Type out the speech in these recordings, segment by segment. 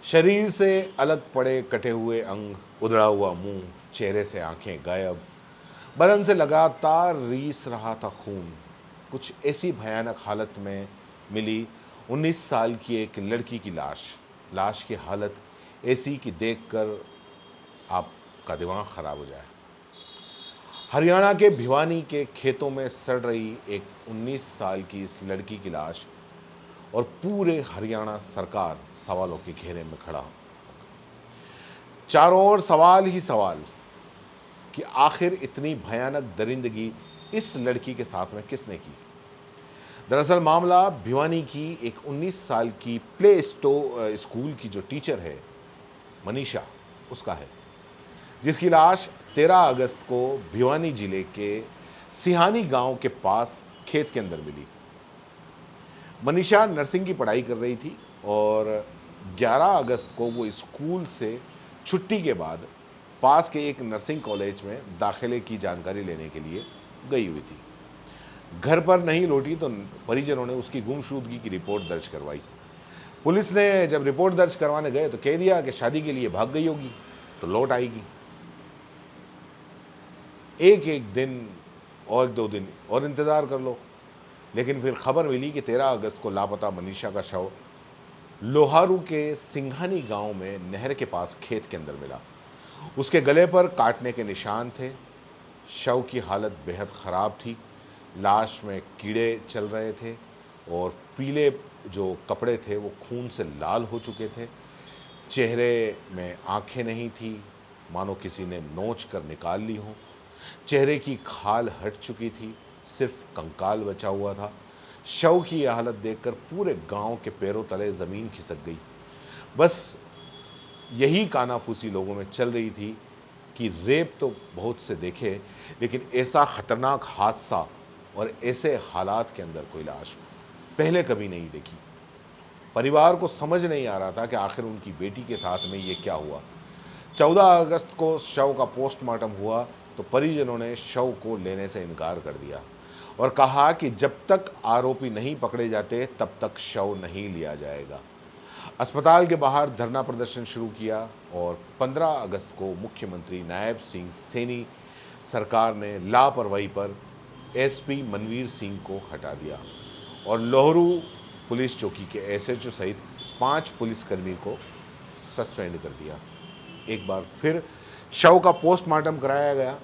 शरीर से अलग पड़े कटे हुए अंग, उधड़ा हुआ मुंह, चेहरे से आंखें गायब, बदन से लगातार रीस रहा था खून। कुछ ऐसी भयानक हालत में मिली 19 साल की एक लड़की की लाश। लाश की हालत ऐसी कि देखकर आपका दिमाग खराब हो जाए। हरियाणा के भिवानी के खेतों में सड़ रही एक 19 साल की इस लड़की की लाश, और पूरे हरियाणा सरकार सवालों के घेरे में खड़ा। चारों ओर सवाल ही सवाल कि आखिर इतनी भयानक दरिंदगी इस लड़की के साथ में किसने की। दरअसल मामला भिवानी की एक 19 साल की स्कूल की जो टीचर है, मनीषा, उसका है, जिसकी लाश 13 अगस्त को भिवानी जिले के सिहानी गांव के पास खेत के अंदर मिली। मनीषा नर्सिंग की पढ़ाई कर रही थी और 11 अगस्त को वो स्कूल से छुट्टी के बाद पास के एक नर्सिंग कॉलेज में दाखिले की जानकारी लेने के लिए गई हुई थी। घर पर नहीं लौटी तो परिजनों ने उसकी गुमशुदगी की रिपोर्ट दर्ज करवाई। पुलिस ने जब रिपोर्ट दर्ज करवाने गए तो कह दिया कि शादी के लिए भाग गई होगी तो लौट आएगी। एक एक दिन और 2 दिन और इंतज़ार कर लो। लेकिन फिर खबर मिली कि 13 अगस्त को लापता मनीषा का शव लोहारू के सिंघानी गांव में नहर के पास खेत के अंदर मिला। उसके गले पर काटने के निशान थे। शव की हालत बेहद ख़राब थी। लाश में कीड़े चल रहे थे और पीले जो कपड़े थे वो खून से लाल हो चुके थे। चेहरे में आंखें नहीं थी, मानो किसी ने नोच कर निकाल ली हो। चेहरे की खाल हट चुकी थी, सिर्फ कंकाल बचा हुआ था। शव की यह हालत देखकर पूरे गांव के पैरों तले ज़मीन खिसक गई। बस यही कानाफूसी लोगों में चल रही थी कि रेप तो बहुत से देखे, लेकिन ऐसा खतरनाक हादसा और ऐसे हालात के अंदर कोई लाश पहले कभी नहीं देखी। परिवार को समझ नहीं आ रहा था कि आखिर उनकी बेटी के साथ में ये क्या हुआ। 14 अगस्त को शव का पोस्टमार्टम हुआ तो परिजनों ने शव को लेने से इनकार कर दिया और कहा कि जब तक आरोपी नहीं पकड़े जाते तब तक शव नहीं लिया जाएगा। अस्पताल के बाहर धरना प्रदर्शन शुरू किया और 15 अगस्त को मुख्यमंत्री नायब सिंह सैनी सरकार ने लापरवाही पर एसपी मनवीर सिंह को हटा दिया और लोहरू पुलिस चौकी के एसएचओ सहित 5 पुलिसकर्मी को सस्पेंड कर दिया। एक बार फिर शव का पोस्टमार्टम कराया गया।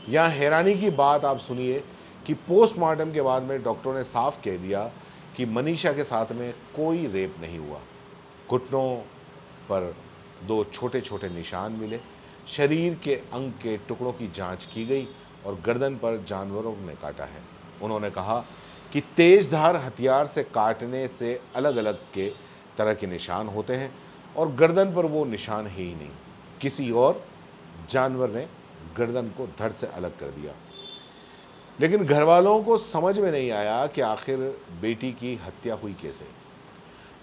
यहाँ हैरानी की बात आप सुनिए कि पोस्टमार्टम के बाद में डॉक्टरों ने साफ कह दिया कि मनीषा के साथ में कोई रेप नहीं हुआ। घुटनों पर 2 छोटे छोटे निशान मिले। शरीर के अंग के टुकड़ों की जांच की गई और गर्दन पर जानवरों ने काटा है। उन्होंने कहा कि तेजधार हथियार से काटने से अलग अलग के तरह के निशान होते हैं और गर्दन पर वो निशान है ही नहीं। किसी और जानवर ने गर्दन को धड़ से अलग कर दिया। लेकिन घर वालों को समझ में नहीं आया कि आखिर बेटी की हत्या हुई कैसे।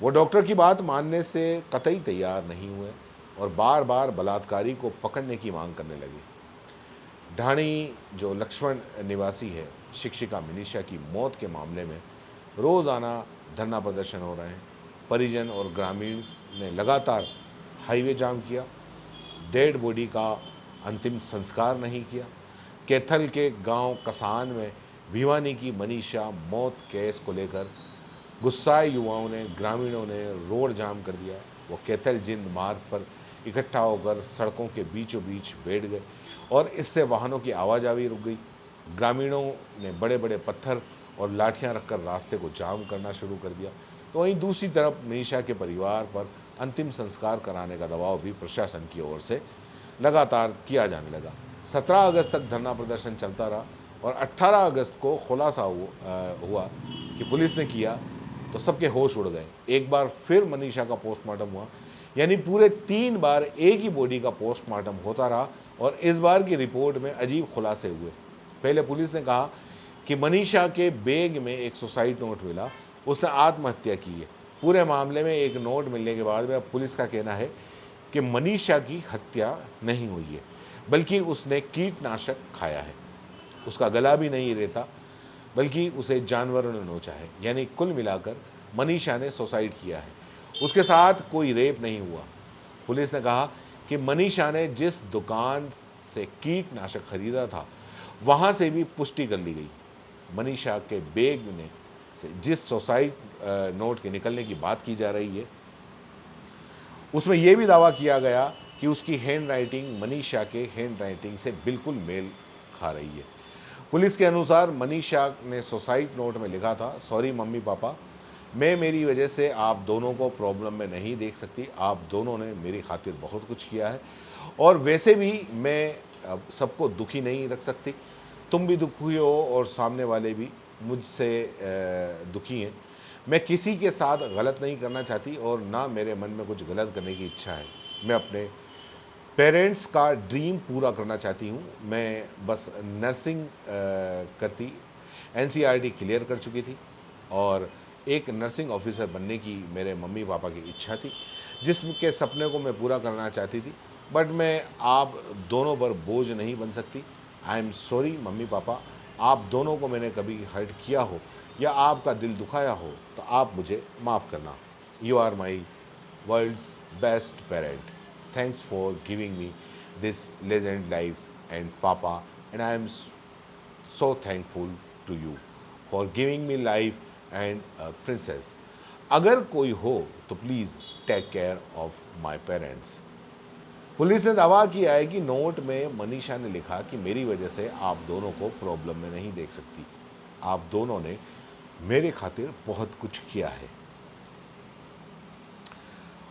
वो डॉक्टर की बात मानने से कतई तैयार नहीं हुए और बार बार बलात्कारी को पकड़ने की मांग करने लगे। ढाणी जो लक्ष्मण निवासी है, शिक्षिका मनीषा की मौत के मामले में रोज़ाना धरना प्रदर्शन हो रहे हैं। परिजन और ग्रामीण ने लगातार हाईवे जाम किया। डेड बॉडी का अंतिम संस्कार नहीं किया। कैथल के गांव कसान में भिवानी की मनीषा मौत केस को लेकर गुस्साए युवाओं ने, ग्रामीणों ने रोड जाम कर दिया। वो कैथल जिंद मार्ग पर इकट्ठा होकर सड़कों के बीचों बीच बैठ गए और इससे वाहनों की आवाजाही रुक गई। ग्रामीणों ने बड़े बड़े पत्थर और लाठियां रखकर रास्ते को जाम करना शुरू कर दिया। तो वहीं दूसरी तरफ मनीषा के परिवार पर अंतिम संस्कार कराने का दबाव भी प्रशासन की ओर से लगातार किया जाने लगा। 17 अगस्त तक धरना प्रदर्शन चलता रहा और 18 अगस्त को खुलासा हुआ कि पुलिस ने किया तो सबके होश उड़ गए। एक बार फिर मनीषा का पोस्टमार्टम हुआ, यानी पूरे 3 बार एक ही बॉडी का पोस्टमार्टम होता रहा और इस बार की रिपोर्ट में अजीब खुलासे हुए। पहले पुलिस ने कहा कि मनीषा के बैग में एक सुसाइड नोट मिला, उसने आत्महत्या की है। पूरे मामले में एक नोट मिलने के बाद में अब पुलिस का कहना है कि मनीषा की हत्या नहीं हुई है, बल्कि उसने कीटनाशक खाया है। उसका गला भी नहीं रहता, बल्कि उसे जानवरों ने नोचा है। यानी कुल मिलाकर मनीषा ने सुसाइड किया है। उसके साथ कोई रेप नहीं हुआ। पुलिस ने कहा कि मनीषा ने जिस दुकान से कीटनाशक खरीदा था वहां से भी पुष्टि कर ली गई। मनीषा के बैग में से जिस सुसाइड नोट के निकलने की बात की जा रही है उसमें यह भी दावा किया गया कि उसकी हैंड राइटिंग मनीषा के हैंड राइटिंग से बिल्कुल मेल खा रही है। पुलिस के अनुसार मनीषा ने सुसाइड नोट में लिखा था, सॉरी मम्मी पापा, मैं मेरी वजह से आप दोनों को प्रॉब्लम में नहीं देख सकती, आप दोनों ने मेरी खातिर बहुत कुछ किया है और वैसे भी मैं अब सबको दुखी नहीं रख सकती, तुम भी दुखी हो और सामने वाले भी मुझसे दुखी हैं। मैं किसी के साथ गलत नहीं करना चाहती और ना मेरे मन में कुछ गलत करने की इच्छा है। मैं अपने पेरेंट्स का ड्रीम पूरा करना चाहती हूँ। मैं बस नर्सिंग करती, एनसीईआरटी क्लियर कर चुकी थी और एक नर्सिंग ऑफिसर बनने की मेरे मम्मी पापा की इच्छा थी, जिसके सपने को मैं पूरा करना चाहती थी। बट मैं आप दोनों पर बोझ नहीं बन सकती। I am sorry mummy papa, आप दोनों को मैंने कभी हर्ट किया हो या आपका दिल दुखाया हो तो आप मुझे माफ़ करना। You are my world's best parent. Thanks for giving me this legend life and papa, and I am so thankful to you for giving me life and a princess. अगर कोई हो तो please take care of my parents. Police ने दावा किया है कि note में मनीषा ने लिखा कि मेरी वजह से आप दोनों को प्रॉब्लम में नहीं देख सकती, आप दोनों ने मेरे खातिर बहुत कुछ किया है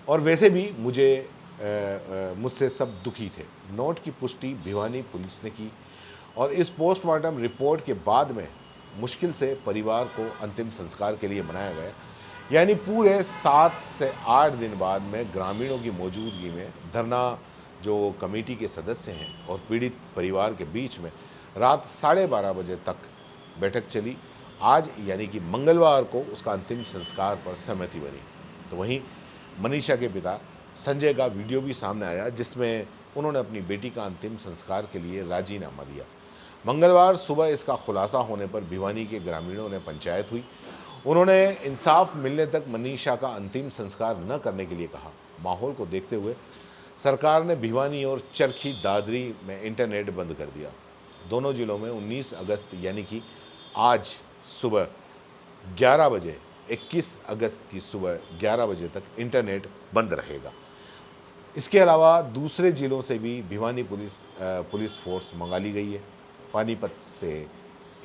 और वैसे भी मुझसे सब दुखी थे। नोट की पुष्टि भिवानी पुलिस ने की और इस पोस्टमार्टम रिपोर्ट के बाद में मुश्किल से परिवार को अंतिम संस्कार के लिए मनाया गया। यानी पूरे 7 से 8 दिन बाद में ग्रामीणों की मौजूदगी में धरना जो कमेटी के सदस्य हैं और पीड़ित परिवार के बीच में रात 12:30 बजे तक बैठक चली। आज यानी कि मंगलवार को उसका अंतिम संस्कार पर सहमति बनी। तो वहीं मनीषा के पिता संजय का वीडियो भी सामने आया जिसमें उन्होंने अपनी बेटी का अंतिम संस्कार के लिए राजीनामा दिया। मंगलवार सुबह इसका खुलासा होने पर भिवानी के ग्रामीणों ने पंचायत हुई। उन्होंने इंसाफ मिलने तक मनीषा का अंतिम संस्कार न करने के लिए कहा। माहौल को देखते हुए सरकार ने भिवानी और चरखी दादरी में इंटरनेट बंद कर दिया। दोनों जिलों में 19 अगस्त यानी कि आज सुबह 11 बजे 21 अगस्त की सुबह 11 बजे तक इंटरनेट बंद रहेगा। इसके अलावा दूसरे जिलों से भी भिवानी पुलिस फोर्स मंगा ली गई है। पानीपत से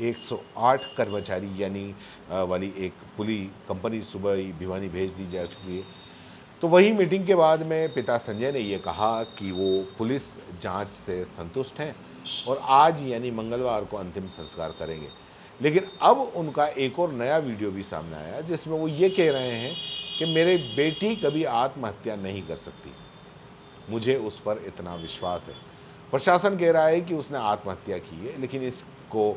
108 कर्मचारी यानी वाली एक पुलिस कंपनी सुबह ही भिवानी भेज दी जा चुकी है। तो वही मीटिंग के बाद में पिता संजय ने ये कहा कि वो पुलिस जांच से संतुष्ट हैं और आज यानी मंगलवार को अंतिम संस्कार करेंगे। लेकिन अब उनका एक और नया वीडियो भी सामने आया जिसमें वो ये कह रहे हैं कि मेरी बेटी कभी आत्महत्या नहीं कर सकती, मुझे उस पर इतना विश्वास है। प्रशासन कह रहा है कि उसने आत्महत्या की है लेकिन इसको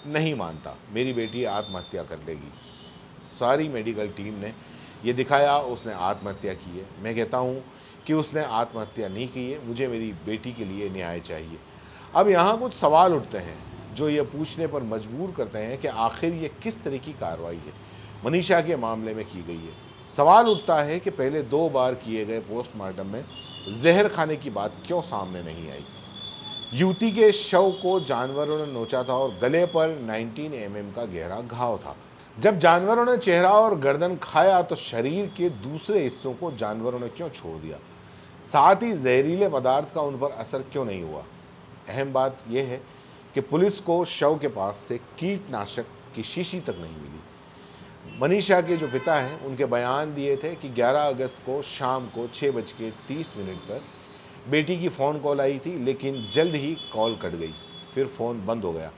नहीं मानता, मेरी बेटी आत्महत्या कर लेगी। सारी मेडिकल टीम ने ये दिखाया उसने आत्महत्या की है। मैं कहता हूँ कि उसने आत्महत्या नहीं की है, मुझे मेरी बेटी के लिए न्याय चाहिए। अब यहाँ कुछ सवाल उठते हैं जो ये पूछने पर मजबूर करते हैं कि आखिर ये किस तरह की कार्रवाई है मनीषा के मामले में की गई है। सवाल उठता है कि पहले 2 बार किए गए पोस्टमार्टम में जहर खाने की बात क्यों सामने नहीं आई। युवती के शव को जानवरों ने नोचा था और गले पर 19 mm का गहरा घाव था। जब जानवरों ने चेहरा और गर्दन खाया तो शरीर के दूसरे हिस्सों को जानवरों ने क्यों छोड़ दिया, साथ ही जहरीले पदार्थ का उन पर असर क्यों नहीं हुआ। अहम बात यह है कि पुलिस को शव के पास से कीटनाशक की शीशी तक नहीं मिली। मनीषा के जो पिता हैं उनके बयान दिए थे कि 11 अगस्त को शाम को 6:30 पर बेटी की फ़ोन कॉल आई थी लेकिन जल्द ही कॉल कट गई, फिर फ़ोन बंद हो गया।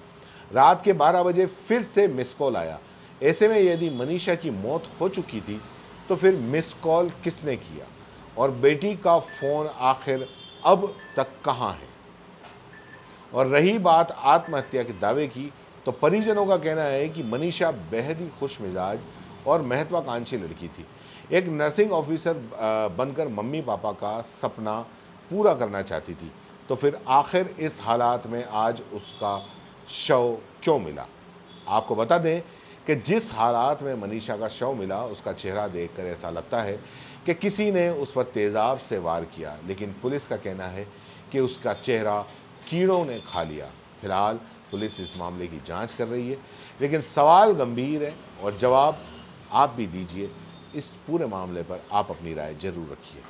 रात के 12 बजे फिर से मिस कॉल आया। ऐसे में यदि मनीषा की मौत हो चुकी थी तो फिर मिस कॉल किसने किया और बेटी का फ़ोन आखिर अब तक कहाँ है। और रही बात आत्महत्या के दावे की तो परिजनों का कहना है कि मनीषा बेहद ही खुश मिजाज और महत्वाकांक्षी लड़की थी। एक नर्सिंग ऑफिसर बनकर मम्मी पापा का सपना पूरा करना चाहती थी। तो फिर आखिर इस हालात में आज उसका शव क्यों मिला। आपको बता दें कि जिस हालात में मनीषा का शव मिला उसका चेहरा देखकर ऐसा लगता है कि किसी ने उस पर तेज़ाब से वार किया, लेकिन पुलिस का कहना है कि उसका चेहरा कीड़ों ने खा लिया। फिलहाल पुलिस इस मामले की जांच कर रही है, लेकिन सवाल गंभीर है और जवाब आप भी दीजिए। इस पूरे मामले पर आप अपनी राय ज़रूर रखिए।